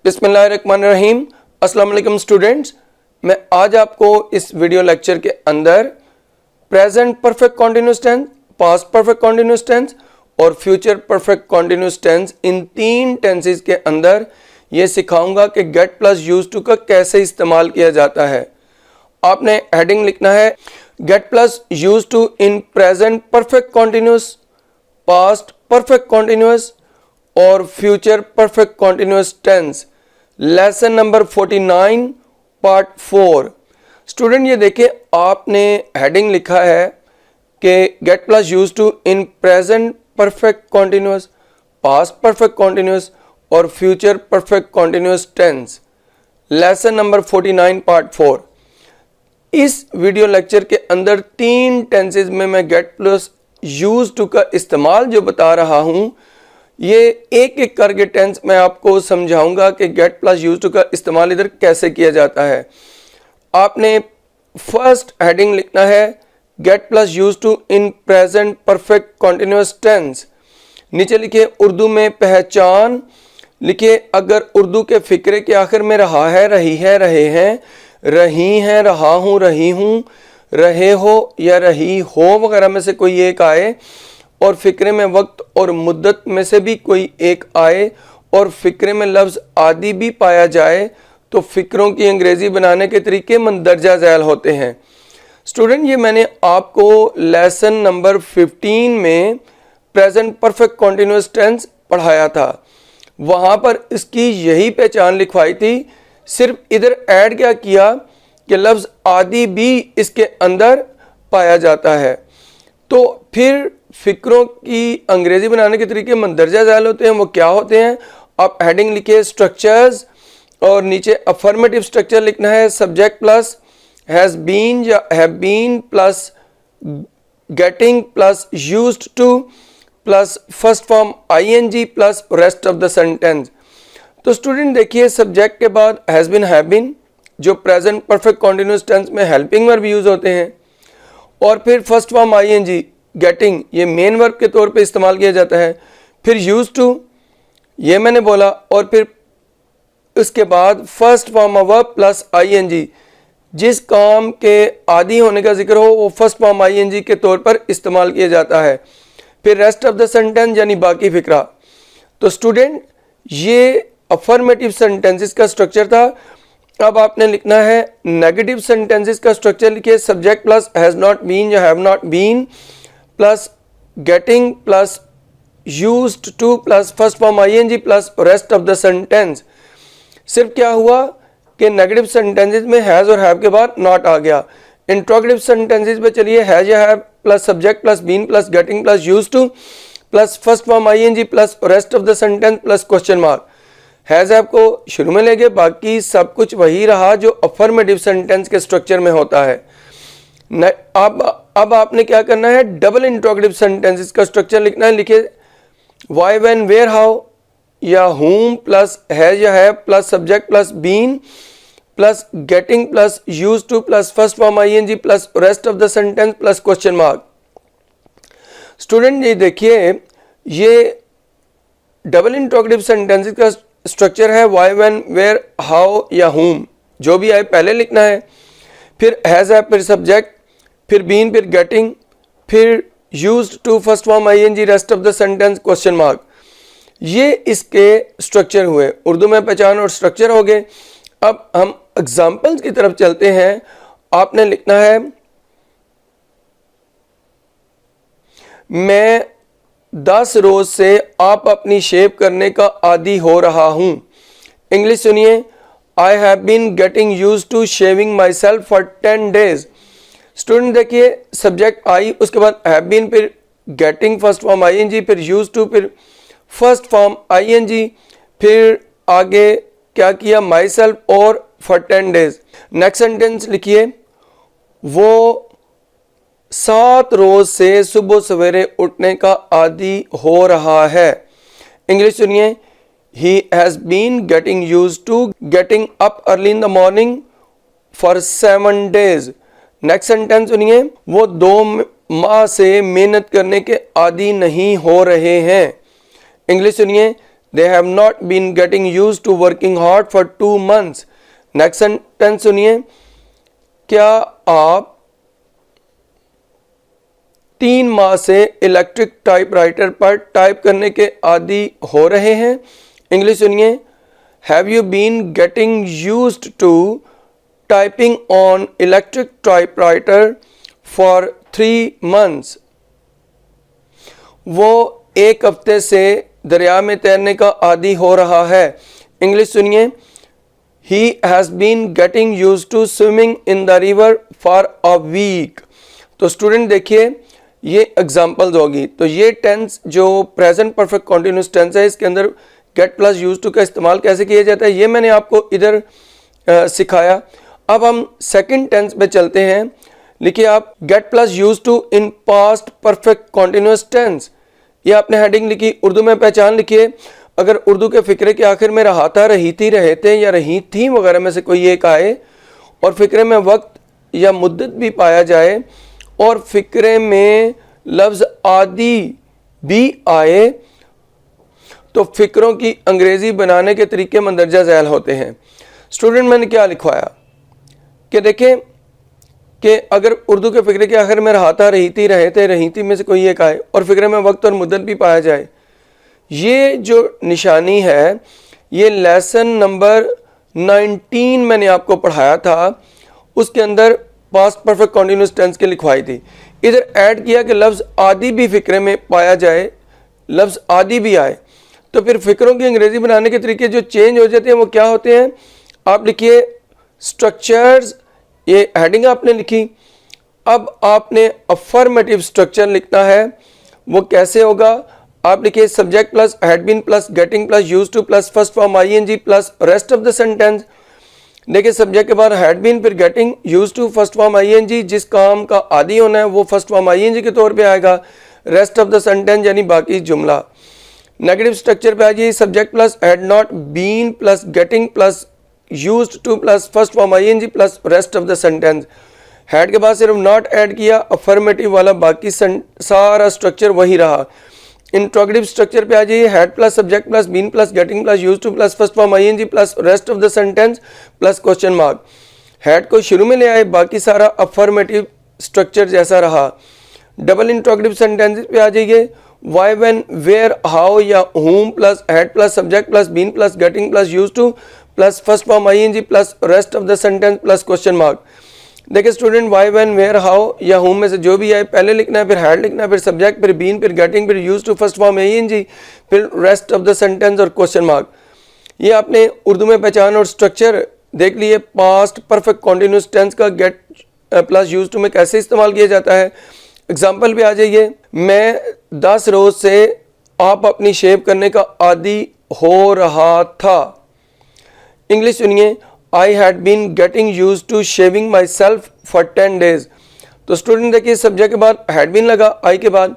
बिस्मिल्लाहिर्रहमानिर्रहीम। अस्सलाम वालेकुम स्टूडेंट्स, मैं आज आपको इस वीडियो लेक्चर के अंदर present perfect continuous tense, past perfect continuous tense और फ्यूचर परफेक्ट कॉन्टिन्यूअस टेंस, इन तीन टेंसेस के अंदर ये सिखाऊंगा कि गेट प्लस यूज टू का कैसे इस्तेमाल किया जाता है। आपने हेडिंग लिखना है get plus use to in present perfect continuous, past perfect continuous और future perfect continuous tense, lesson number 49 part 4। Student ये देखिए, आपने हेडिंग लिखा है कि get plus use to in present perfect continuous, past perfect continuous और future perfect continuous tense, lesson number 49 part 4। इस video lecture के अंदर तीन टेंसेस में मैं गेट प्लस यूज टू का इस्तेमाल जो बता रहा हूं, ये एक एक करके टेंस मैं आपको समझाऊंगा कि गेट प्लस यूज टू का इस्तेमाल इधर कैसे किया जाता है। आपने फर्स्ट हेडिंग लिखना है get plus use to in present perfect continuous tense. नीचे लिखिए उर्दू में पहचान, लिखिए अगर उर्दू के फिक्रे के आखिर में रहा है, रही है, रहे हैं, रही हैं, रहा हूँ, रही हूँ, रहे हो या रही हो वगैरह में से कोई एक आए और फिक्रे में वक्त और मुद्दत में से भी कोई एक आए और फिक्रे में लफ्ज़ आदि भी पाया जाए तो फिक्रों की अंग्रेज़ी बनाने के तरीके मंदरजा झैल होते हैं। स्टूडेंट ये मैंने आपको लेसन नंबर 15 में प्रेजेंट परफेक्ट कॉन्टिन्यूअस टेंस पढ़ाया था, वहाँ पर इसकी यही पहचान लिखवाई थी। सिर्फ इधर ऐड क्या किया कि लफ्ज़ आदि भी इसके अंदर पाया जाता है। तो फिर फिक्रों की अंग्रेजी बनाने के तरीके मंदरजा झैल होते हैं, वो क्या होते हैं? आप हेडिंग लिखिए स्ट्रक्चर्स और नीचे अफर्मेटिव स्ट्रक्चर लिखना है सब्जेक्ट प्लस हैज़ बीन या have been plus getting plus used to plus first form ING plus rest of the sentence. तो स्टूडेंट देखिए, सब्जेक्ट के बाद हैज़ बीन, हैव बीन जो प्रेजेंट परफेक्ट कॉन्टिन्यूअस टेंस में helping verb use होते हैं, और फिर फर्स्ट फॉर्म आईएनजी गेटिंग ये मेन वर्ब के तौर पे इस्तेमाल किया जाता है, फिर यूज टू ये मैंने बोला, और फिर उसके बाद first form of verb plus ING, जिस काम के आदि होने का जिक्र हो वो फर्स्ट फॉर्म आईएनजी के तौर पर इस्तेमाल किया जाता है, फिर रेस्ट ऑफ द सेंटेंस यानी बाकी फिक्रा। तो स्टूडेंट ये अफर्मेटिव सेंटेंसेस का स्ट्रक्चर था। अब आपने लिखना है नेगेटिव सेंटेंसेस का स्ट्रक्चर, लिखिए subject plus has not been या have not been plus getting plus used to plus first form ING plus rest of the sentence. सिर्फ क्या हुआ कि नेगेटिव सेंटेंसेस में हैज़ और हैव के बाद नॉट आ गया। इंट्रोगेटिव सेंटेंसेस में चलिए हैज़ या have plus subject plus been plus getting plus used to plus first form ING plus rest of the sentence plus question mark. Has आपको शुरू में ले गए, बाकी सब कुछ वही रहा जो अफर्मेटिव सेंटेंस के स्ट्रक्चर में होता है। अब आपने क्या करना है, डबल इंट्रोगेटिव सेंटेंसेस का स्ट्रक्चर लिखना है। लिखिए वाई, व्हेन, वेयर, हाउ या whom प्लस हैज या have plus subject plus been plus getting plus use to plus first form ING plus rest of the sentence plus question mark. Student ये देखिए, ये double interrogative sentences का structure है why, when, where, how या whom, जो भी आए पहले लिखना है, फिर हैज है, फिर सब्जेक्ट, फिर बीन, फिर गेटिंग, फिर used to first form ING rest of the sentence question mark. ये इसके स्ट्रक्चर हुए, उर्दू में पहचान और स्ट्रक्चर हो गए। अब हम एग्जाम्पल्स की तरफ चलते हैं। आपने लिखना है मैं 10 रोज से आप अपनी शेव करने का आदी हो रहा हूं। इंग्लिश सुनिए, I have been getting use to shaving my self for 10 days। Student देखिए, सब्जेक्ट आई, उसके बाद हैव बीन, फिर गेटिंग फर्स्ट फॉर्म आईएनजी, फिर यूज टू, फिर फर्स्ट फॉर्म आईएनजी, फिर आगे क्या किया माई सेल्फ और फॉर 10 days। नेक्स्ट सेंटेंस लिखिए वो 7 रोज से सुबह सवेरे उठने का आदी हो रहा है। इंग्लिश सुनिए, he has been getting use to getting up early in the morning for 7 days। Next sentence सुनिए, वो 2 माह से मेहनत करने के आदी नहीं हो रहे हैं। इंग्लिश सुनिए, they have not been getting used to working hard for 2 months। Next sentence सुनिए, क्या आप 3 माह से इलेक्ट्रिक टाइपराइटर पर टाइप करने के आदी हो रहे हैं। इंग्लिश सुनिए, have you been getting used to typing on electric typewriter for 3 months। वो 1 हफ्ते से दरिया में तैरने का आदी हो रहा है। इंग्लिश सुनिए, he has been getting used to swimming in the river for a week. तो स्टूडेंट देखिए, ये एग्जाम्पल्स होगी। तो ये टेंस जो प्रेजेंट परफेक्ट कॉन्टिन्यूस टेंस है, इसके अंदर गेट प्लस यूज्ड टू का इस्तेमाल कैसे किया जाता है, ये मैंने आपको इधर सिखाया। अब हम सेकंड टेंस पे चलते हैं। लिखिए आप, get plus used to in past perfect continuous tense. ये आपने हेडिंग लिखी, उर्दू में पहचान लिखिए। अगर उर्दू के फिक्रे के आखिर में रहा था, रही थी, रहे थे या रही थी वगैरह में से कोई एक आए और फिक्रे में वक्त या मुद्दत भी पाया जाए और फिक्रे में लफ्ज़ आदि भी आए, तो फिक्रों की अंग्रेज़ी बनाने के तरीके मंदरजा झैल होते हैं। स्टूडेंट मैंने क्या लिखवाया कि देखें कि अगर उर्दू के फिक्रे के आखिर में रहा था, रही थी, रहे थे, रही थी में से कोई एक आए और फिक्रे में वक्त और मुद्दत भी पाया जाए, ये जो निशानी है ये लेसन नंबर 19 मैंने आपको पढ़ाया था, उसके अंदर पास्ट परफेक्ट कॉन्टिन्यूस टेंस के लिखवाई थी। इधर ऐड किया कि लफ्ज़ आदि भी फिक्रे में पाया जाए, लफ्ज़ आदि भी आए, तो फिर फिक्रों की अंग्रेज़ी बनाने के तरीके जो चेंज हो जाते हैं वो क्या होते हैं। आप लिखिए स्ट्रक्चर्स, ये हेडिंग आपने लिखी। अब आपने अफर्मेटिव स्ट्रक्चर लिखना है। वो कैसे होगा, आप लिखिए subject plus had been plus getting plus used to plus first form ING plus rest of the sentence. देखिए सब्जेक्ट के बाद हैड बीन, फिर getting, used to, first form ING. जिस काम का आदि होना है वो फर्स्ट फॉर्म आईएनजी के तौर पे आएगा। रेस्ट ऑफ द सेंटेंस यानी बाकी जुमला। नेगेटिव स्ट्रक्चर पे आ जाइए, subject plus had not been plus getting plus used to plus first form ING plus rest of the sentence. Had के बाद सिर्फ नॉट ऐड किया, अफर्मेटिव वाला बाकी सारा स्ट्रक्चर वही रहा। इंट्रोगेटिव स्ट्रक्चर पे आ जाइए, had plus subject plus been plus getting plus used to plus first form ING plus rest of the sentence plus question mark. Had को शुरू में ले आए, बाकी सारा अफर्मेटिव स्ट्रक्चर जैसा रहा। डबल इंट्रोगेटिव सेंटेंसेस पे आ जाइए, वाई, व्हेन, वेयर, हाउ या whom plus had plus subject plus been plus getting plus used to plus first form ING plus rest of the sentence plus question mark. देखिए student, why, when, where, how या whom में से जो भी आए पहले लिखना है, फिर हैड लिखना है, फिर सब्जेक्ट, फिर बीन, फिर गेटिंग, फिर used to, first form ING, फिर रेस्ट ऑफ द सेंटेंस और क्वेश्चन मार्क। ये आपने उर्दू में पहचान और स्ट्रक्चर देख लिए। पास्ट परफेक्ट कॉन्टिन्यूस टेंस का गेट प्लस यूज्ड टू में कैसे इस्तेमाल किया जाता है। एग्जाम्पल पे आ जाइए, मैं 10 रोज से आप अपनी शेव करने का आदी हो रहा था। इंग्लिश सुनिए, I had been getting used to shaving my self for 10 days। तो स्टूडेंट देखिए सब्जेक्ट के बाद हैड बीन लगा, आई के बाद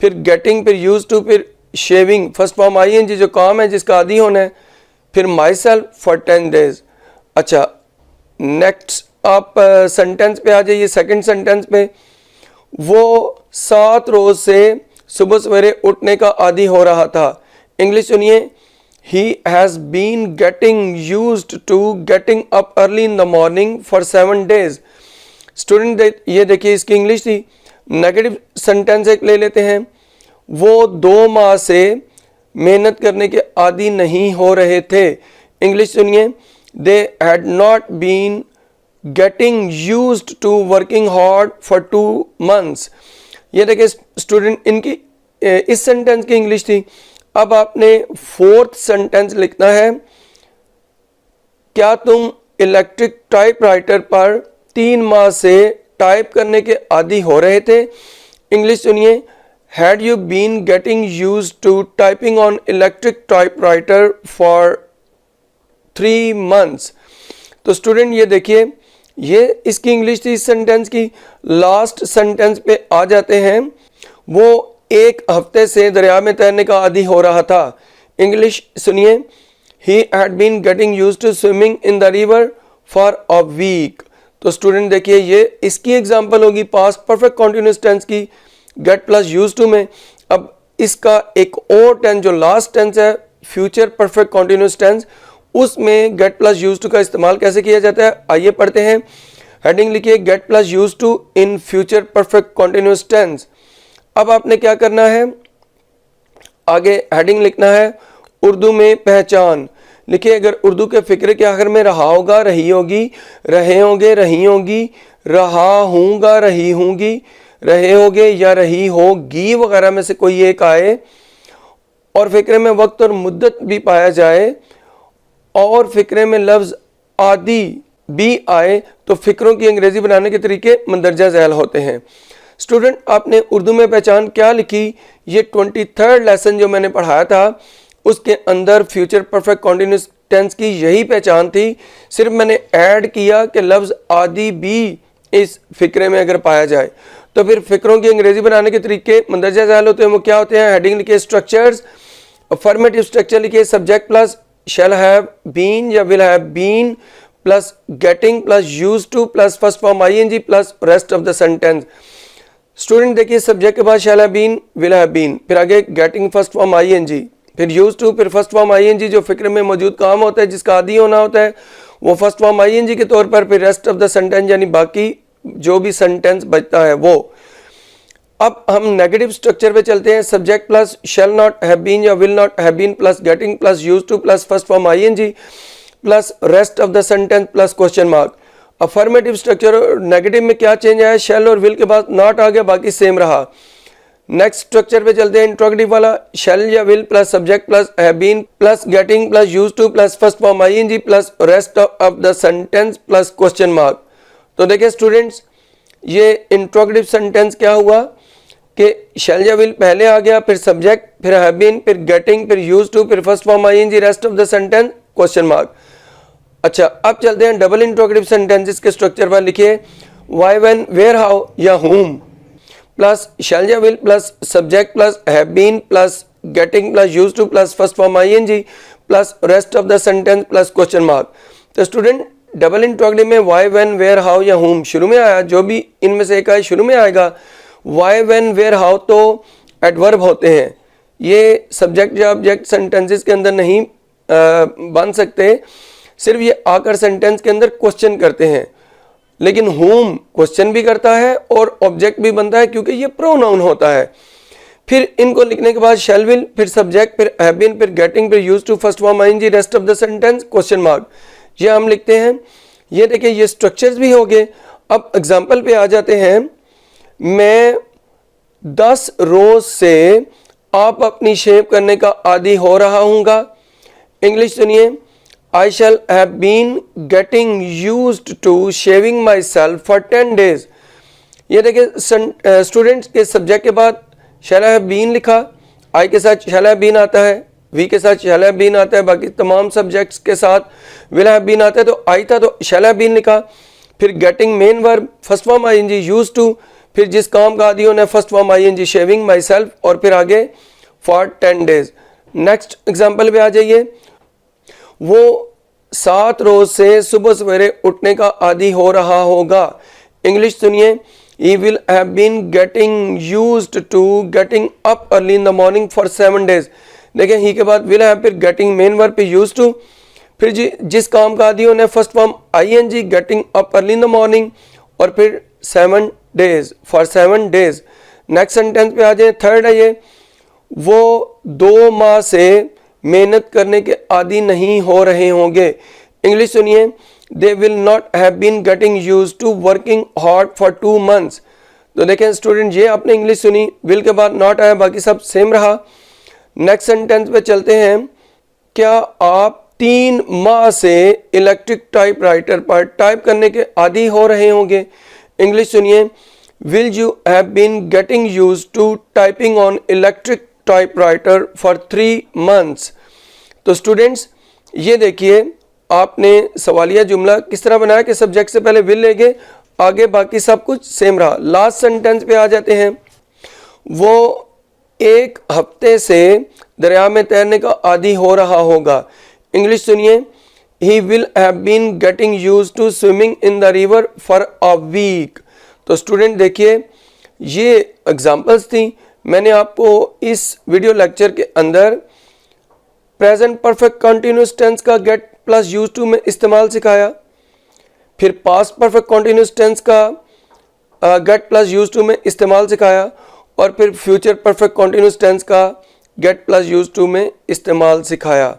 फिर गेटिंग, फिर यूज्ड टू, फिर शेविंग, फर्स्ट फॉर्म आईएनजी जो काम है जिसका आदी होना है, फिर माई सेल्फ फॉर 10 days। अच्छा, नेक्स्ट आप सेंटेंस पे आ जाइए, सेकंड सेंटेंस पे। वो 7 रोज से सुबह सवेरे उठने का आदी हो रहा था। इंग्लिश सुनिए, he has been getting used to getting up early in the morning for 7 days। Student ये देखिए इसकी इंग्लिश थी। नेगेटिव सेंटेंस एक ले लेते हैं, वो 2 माह से मेहनत करने के आदी नहीं हो रहे थे। इंग्लिश सुनिए, they had not been getting used to working hard for 2 months। ये देखिए स्टूडेंट, इनकी इस सेंटेंस की इंग्लिश थी। अब आपने फोर्थ सेंटेंस लिखना है, क्या तुम इलेक्ट्रिक टाइपराइटर पर 3 माह से टाइप करने के आदी हो रहे थे। इंग्लिश सुनिए, had you been getting used to typing on electric typewriter for 3 months। तो स्टूडेंट ये देखिए, ये इसकी इंग्लिश थी इस सेंटेंस की। लास्ट सेंटेंस पे आ जाते हैं, वो 1 हफ्ते से दरिया में तैरने का आदी हो रहा था। इंग्लिश सुनिए, he had been getting used to swimming in the river for a week. तो स्टूडेंट देखिए ये इसकी एग्जांपल होगी पास्ट परफेक्ट कॉन्टिन्यूस टेंस की गेट प्लस यूज्ड टू में। अब इसका एक और टेंस जो लास्ट टेंस है फ्यूचर परफेक्ट कॉन्टिन्यूस टेंस, उसमें गेट प्लस यूज टू का इस्तेमाल कैसे किया जाता है आइए पढ़ते हैं। हेडिंग लिखिए get plus use to in future perfect continuous tense. अब आपने क्या करना है, आगे हेडिंग लिखना है उर्दू में पहचान। लिखिए अगर उर्दू के फिक्रे के आखिर में रहा होगा, रही होगी, रहे होंगे, रही होंगी, रहा हूँगा, रही हूँगी, रहे होगे या रही होगी वगैरह में से कोई एक आए और फिक्रे में वक्त और मुद्दत भी पाया जाए और फिक्रे में लफ्ज आदि भी आए तो फिक्रों की अंग्रेजी बनाने के तरीके मंदरजा झैल होते हैं। स्टूडेंट आपने उर्दू में पहचान क्या लिखी, ये 23rd लेसन जो मैंने पढ़ाया था उसके अंदर फ्यूचर परफेक्ट कॉन्टिन्यूस टेंस की यही पहचान थी, सिर्फ मैंने ऐड किया कि लफ्ज आदि भी इस फिक्रे में अगर पाया जाए तो फिर फिक्रों की अंग्रेजी बनाने के तरीके मंदरजा झैल होते हैं। वो क्या होते हैं, हेडिंग लिखिए स्ट्रक्चर्स, अफर्मेटिव स्ट्रक्चर लिखिए subject plus shall have been या will have been plus getting plus used to plus first form ING plus rest of the sentence. Student देखिए सब्जेक्ट के बाद shall have been, will have been, फिर आगे getting first form ING, फिर used to, फिर first form ING जो फिक्र में मौजूद काम होता है जिसका आदी होना होता है वो फर्स्ट फॉर्म आईएनजी के तौर पर, फिर रेस्ट ऑफ द सेंटेंस यानी बाकी जो भी सेंटेंस बचता है वो। अब हम नेगेटिव स्ट्रक्चर पे चलते हैं, subject plus shall not have been या will not have been plus getting plus used to plus first form ING plus rest of the sentence plus question mark. Affirmative structure negative में क्या change आया, शैल और will के बाद not आ गया, बाकी same रहा। नेक्स्ट स्ट्रक्चर पे चलते हैं, इंट्रोगेटिव वाला, शैल या will plus subject plus have been plus getting plus used to plus first form ING plus rest of the sentence plus question mark. तो देखिए स्टूडेंट्स ये इंट्रोगेटिव सेंटेंस क्या हुआ कि शैल या विल पहले आ गया, फिर सब्जेक्ट, फिर हैव बीन, फिर गेटिंग, फिर यूज्ड टू, फिर first form ING, rest of the sentence question mark. अच्छा अब चलते हैं डबल इंट्रोगेटिव सेंटेंसेस के स्ट्रक्चर पर। लिखिए व्हाई, व्हेन, वेयर, हाउ या हुम प्लस शैल या will plus subject plus have been plus getting plus used to plus first form ING plus rest of the sentence plus question mark. तो student double interrogative में why, when, where, how या whom शुरू में आया, जो भी इनमें से एक आए शुरू में आएगा। व्हाई, व्हेन, वेयर, हाउ तो एडवर्ब होते हैं, ये सब्जेक्ट या ऑब्जेक्ट सेंटेंसेस के अंदर नहीं बन सकते, सिर्फ ये आकर सेंटेंस के अंदर क्वेश्चन करते हैं। लेकिन हुम क्वेश्चन भी करता है और ऑब्जेक्ट भी बनता है क्योंकि ये प्रोनाउन होता है। फिर इनको लिखने के बाद शैल विल, फिर सब्जेक्ट, फिर हैव बीन, फिर गेटिंग, फिर used to, first form ING, rest of the sentence question mark, ये हम लिखते हैं। ये देखिए ये स्ट्रक्चर्स भी हो गए। अब एग्जांपल पे आ जाते हैं। मैं 10 रोज से आप अपनी शेव करने का आदी हो रहा हूँगा। इंग्लिश सुनिए, I shall have been getting used to shaving myself for 10 days। ये देखिए स्टूडेंट्स के सब्जेक्ट के बाद shall have been लिखा, I के साथ shall have been आता है, V के साथ shall have been आता है, बाकी तमाम सब्जेक्ट्स के साथ will have been आता है। तो I था तो shall have been लिखा, फिर getting main verb, first form ING, used to, फिर जिस काम का आदि होना first form ING, shaving myself, और फिर आगे for 10 days। नेक्स्ट एग्जाम्पल पे आ जाइए। वो 7 रोज से सुबह सवेरे उठने का आदी हो रहा होगा। इंग्लिश सुनिए, he will have been getting used to getting up early in the morning for 7 days। देखें ही के बाद will have, फिर getting मेन वर्ब पे used to, फिर जिस काम का आदी होना first form ing, getting up early in the morning, और फिर 7 days for 7 days। Next sentence पे आ जाए, थर्ड है ये, वो 2 माह से मेहनत करने के आदी नहीं हो रहे होंगे। इंग्लिश सुनिए, they will not have been getting used to working hard for 2 months। तो देखें स्टूडेंट ये आपने इंग्लिश सुनी, विल के बाद नॉट आया, बाकी सब सेम रहा। नेक्स्ट सेंटेंस पे चलते हैं। क्या आप 3 माह से इलेक्ट्रिक टाइपराइटर पर टाइप करने के आदी हो रहे होंगे। इंग्लिश सुनिए, will you have been getting used to typing on electric typewriter for 3 months। तो स्टूडेंट्स ये देखिए आपने सवालिया जुमला किस तरह बनाया कि सब्जेक्ट से पहले विल ले गए, आगे बाकी सब कुछ सेम रहा। लास्ट सेंटेंस पे आ जाते हैं। वो 1 हफ्ते से दरिया में तैरने का आदी हो रहा होगा। इंग्लिश सुनिए, he will have been getting used to swimming in the river for a week. तो स्टूडेंट देखिए ये एग्जांपल्स थी। मैंने आपको इस वीडियो लेक्चर के अंदर प्रेजेंट परफेक्ट कंटिन्यूस टेंस का गेट प्लस यूज टू में इस्तेमाल सिखाया, फिर पास्ट परफेक्ट कंटिन्यूस टेंस का गेट प्लस यूज टू में इस्तेमाल सिखाया, और फिर फ्यूचर परफेक्ट कंटिन्यूस टेंस का गेट प्लस यूज टू में इस्तेमाल सिखाया।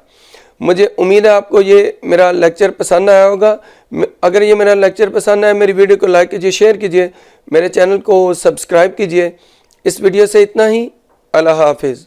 मुझे उम्मीद है आपको ये मेरा लेक्चर पसंद आया होगा। अगर ये मेरा लेक्चर पसंद आया, मेरी वीडियो को लाइक कीजिए, शेयर कीजिए, मेरे चैनल को सब्सक्राइब कीजिए। इस वीडियो से इतना ही। अल्लाह हाफिज़।